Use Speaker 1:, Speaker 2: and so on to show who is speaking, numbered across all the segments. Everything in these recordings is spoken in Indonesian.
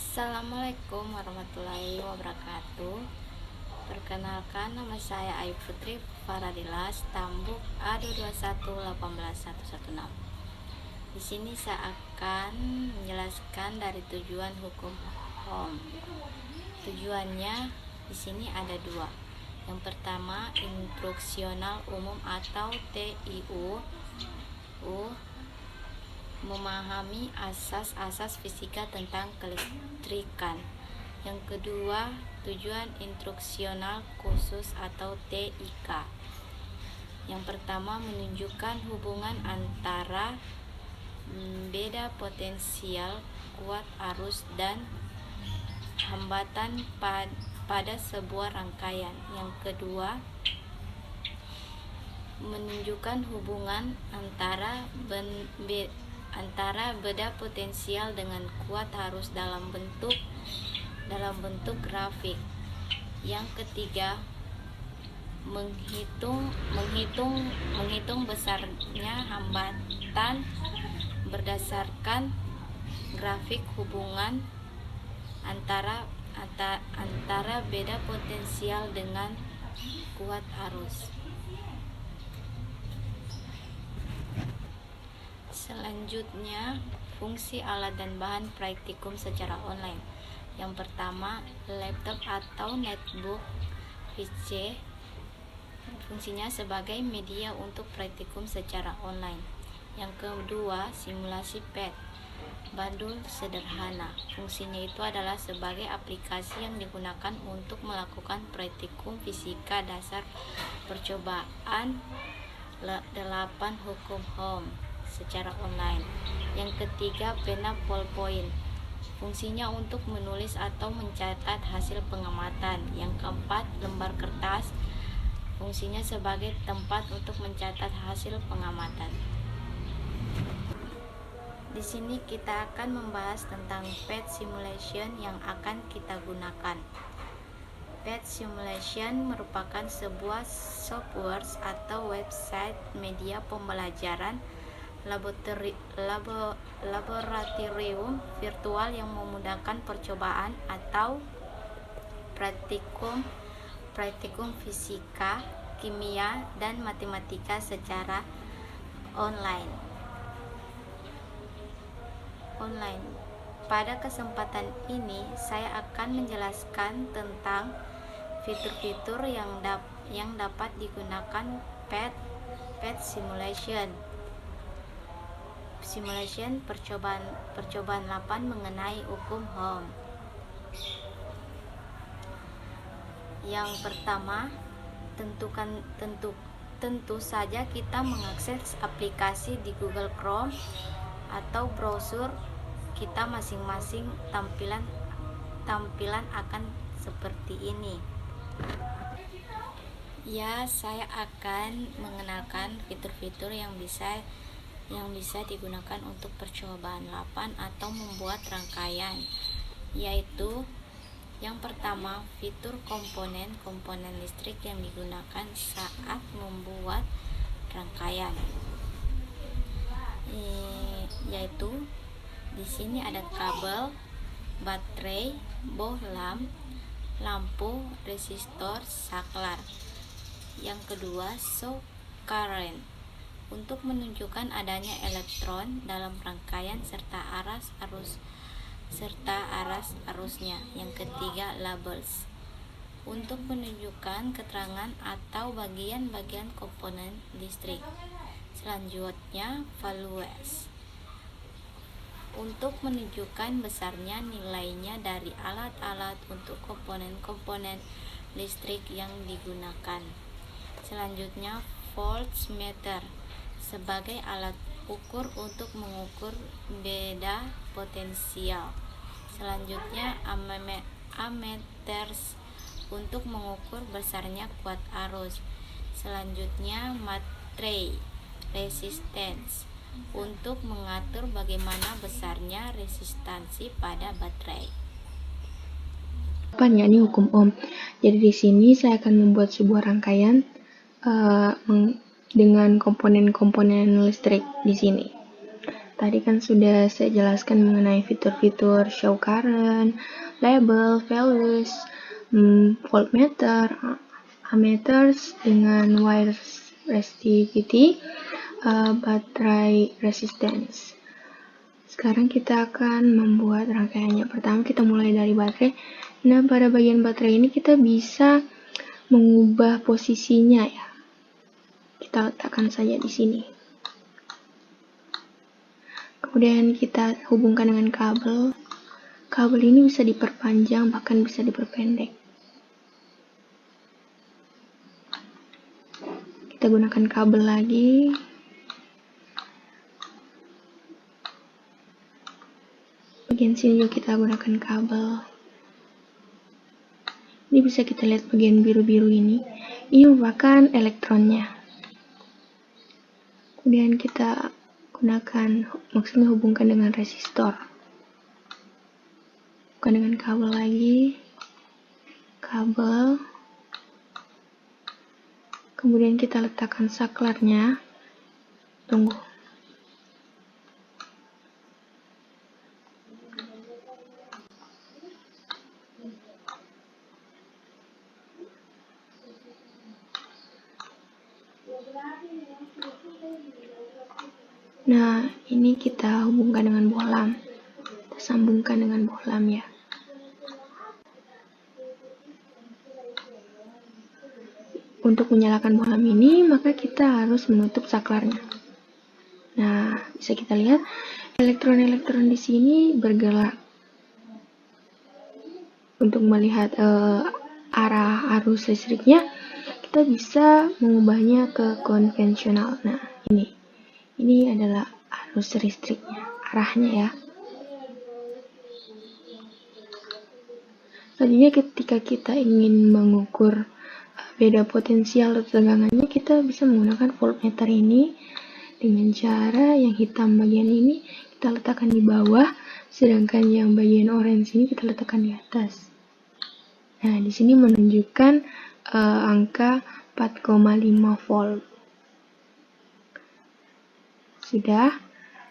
Speaker 1: Assalamualaikum warahmatullahi wabarakatuh. Perkenalkan, nama saya Ayu Putri Faradila, Stambuk A2218116. Di sini saya akan menjelaskan dari tujuan hukum HOM. Tujuannya di sini ada dua. Yang pertama, instruksional umum atau TIU, memahami asas-asas fisika tentang kelistrikan. Yang kedua, tujuan instruksional khusus atau TIK. Yang pertama, menunjukkan hubungan antara beda potensial, kuat arus, dan hambatan pada sebuah rangkaian. Yang kedua, menunjukkan hubungan antara beda potensial dengan kuat arus dalam bentuk grafik. Yang ketiga, menghitung besarnya hambatan berdasarkan grafik hubungan antara beda potensial dengan kuat arus. Selanjutnya, fungsi alat dan bahan praktikum secara online. Yang pertama, laptop atau netbook PC fungsinya sebagai media untuk praktikum secara online. Yang kedua, simulasi PET bandul sederhana. Fungsinya itu adalah sebagai aplikasi yang digunakan untuk melakukan praktikum fisika dasar percobaan 8 hukum HOM secara online. Yang ketiga, pena ballpoint. Fungsinya untuk menulis atau mencatat hasil pengamatan. Yang keempat, lembar kertas. Fungsinya sebagai tempat untuk mencatat hasil pengamatan. Di sini kita akan membahas tentang PET simulation yang akan kita gunakan. PET simulation merupakan sebuah software atau website media pembelajaran laboratorium virtual yang memudahkan percobaan atau praktikum fisika, kimia, dan matematika secara online. Pada kesempatan ini saya akan menjelaskan tentang fitur-fitur yang dapat digunakan PET simulation percobaan 8 mengenai hukum HOM. Yang pertama, tentu saja kita mengakses aplikasi di Google Chrome atau browser kita masing-masing. Tampilan akan seperti ini. Ya, saya akan mengenalkan fitur-fitur yang bisa digunakan untuk percobaan 8 atau membuat rangkaian, yaitu yang pertama, fitur komponen listrik yang digunakan saat membuat rangkaian, yaitu di sini ada kabel, baterai, bohlam, lampu, resistor, saklar. Yang kedua, show current untuk menunjukkan adanya elektron dalam rangkaian serta arus arusnya. Yang ketiga, labels untuk menunjukkan keterangan atau bagian-bagian komponen listrik. Selanjutnya, values untuk menunjukkan besarnya nilainya dari alat-alat untuk komponen listrik yang digunakan. Selanjutnya, voltmeter sebagai alat ukur untuk mengukur beda potensial. Selanjutnya, ammeters untuk mengukur besarnya kuat arus. Selanjutnya, baterai resistance untuk mengatur bagaimana besarnya resistansi pada baterai.
Speaker 2: Yakni hukum Ohm. Jadi di sini saya akan membuat sebuah rangkaian dengan komponen-komponen listrik di sini. tadi kan sudah saya jelaskan mengenai fitur-fitur show current, label, values, voltmeter, ammeters dengan wire resistivity, baterai resistance. Sekarang kita akan membuat rangkaiannya. Pertama kita mulai dari baterai. Nah, pada bagian baterai ini kita bisa mengubah posisinya ya. Kita letakkan saja di sini. Kemudian kita hubungkan dengan kabel. Kabel ini bisa diperpanjang, bahkan bisa diperpendek. Kita gunakan kabel lagi. Bagian sini juga kita gunakan kabel. Ini bisa kita lihat bagian biru-biru ini. Ini merupakan elektronnya. Kemudian kita gunakan, maksudnya hubungkan dengan resistor. Bukan dengan kabel lagi. Kabel. Kemudian kita letakkan saklarnya. Tunggu. Nah, ini kita hubungkan dengan bohlam. Kita sambungkan dengan bohlam ya. Untuk menyalakan bohlam ini, maka kita harus menutup saklarnya. Nah, bisa kita lihat elektron-elektron di sini bergerak. Untuk melihat arah arus listriknya, kita bisa mengubahnya ke konvensional. Nah, ini adalah arus listriknya, arahnya ya. Selanjutnya ketika kita ingin mengukur beda potensial atau tegangannya, kita bisa menggunakan voltmeter ini dengan cara yang hitam bagian ini kita letakkan di bawah, sedangkan yang bagian orange ini kita letakkan di atas. Nah, di sini menunjukkan angka 4,5 volt. Sudah,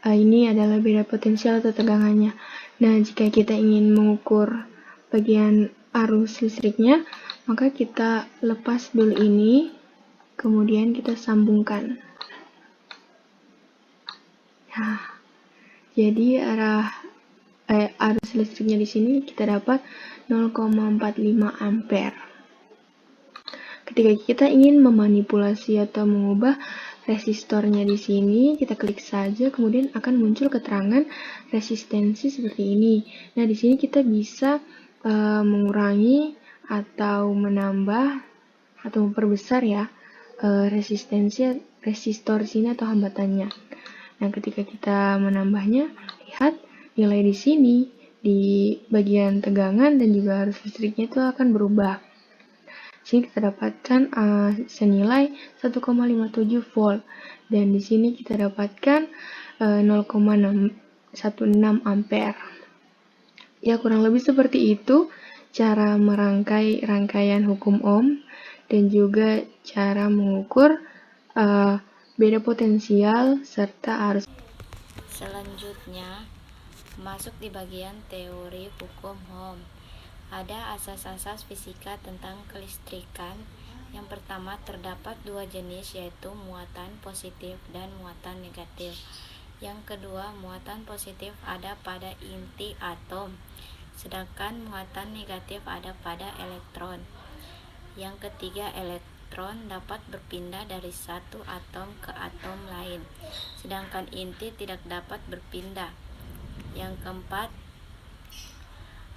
Speaker 2: ini adalah beda potensial atau tegangannya. Nah, jika kita ingin mengukur bagian arus listriknya, maka kita lepas dulu ini, kemudian kita sambungkan. Nah, jadi arus listriknya di sini kita dapat 0,45 ampere. Ketika kita ingin memanipulasi atau mengubah resistornya di sini, kita klik saja, kemudian akan muncul keterangan resistensi seperti ini. Nah, di sini kita bisa mengurangi atau menambah atau memperbesar ya resistor sini atau hambatannya. Nah, ketika kita menambahnya, lihat nilai di sini di bagian tegangan dan juga arus listriknya itu akan berubah. Sini kita dapatkan senilai 1,57 volt dan di sini kita dapatkan 0,16 ampere. Ya, kurang lebih seperti itu cara merangkai rangkaian hukum Ohm dan juga cara mengukur beda potensial serta arus.
Speaker 1: Selanjutnya, masuk di bagian teori hukum Ohm. Ada asas-asas fisika tentang kelistrikan. Yang pertama, terdapat dua jenis, yaitu muatan positif dan muatan negatif. Yang kedua, muatan positif ada pada inti atom, sedangkan muatan negatif ada pada elektron. Yang ketiga, elektron dapat berpindah dari satu atom ke atom lain, sedangkan inti tidak dapat berpindah. Yang keempat,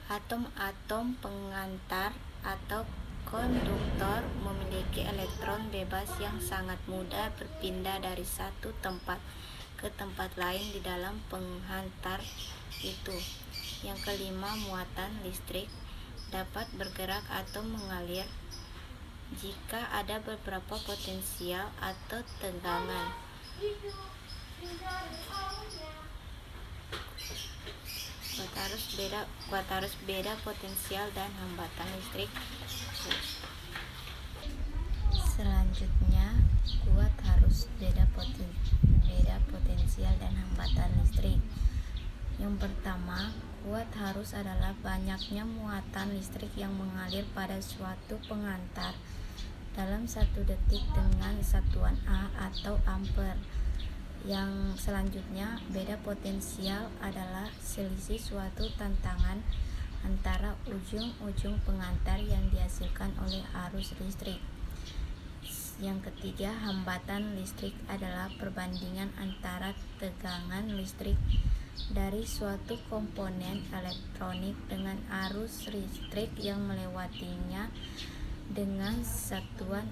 Speaker 1: atom-atom pengantar atau konduktor memiliki elektron bebas yang sangat mudah berpindah dari satu tempat ke tempat lain di dalam penghantar itu. Yang kelima, muatan listrik dapat bergerak atau mengalir jika ada beberapa potensial atau tegangan. Kuat arus beda potensial dan hambatan listrik. Selanjutnya, kuat arus arus, beda potensial dan hambatan listrik. Yang pertama, kuat arus adalah banyaknya muatan listrik yang mengalir pada suatu pengantar dalam 1 detik dengan satuan A atau ampere. Yang selanjutnya, beda potensial adalah selisih suatu tantangan antara ujung-ujung pengantar yang dihasilkan oleh arus listrik. Yang ketiga, hambatan listrik adalah perbandingan antara tegangan listrik dari suatu komponen elektronik dengan arus listrik yang melewatinya dengan satuan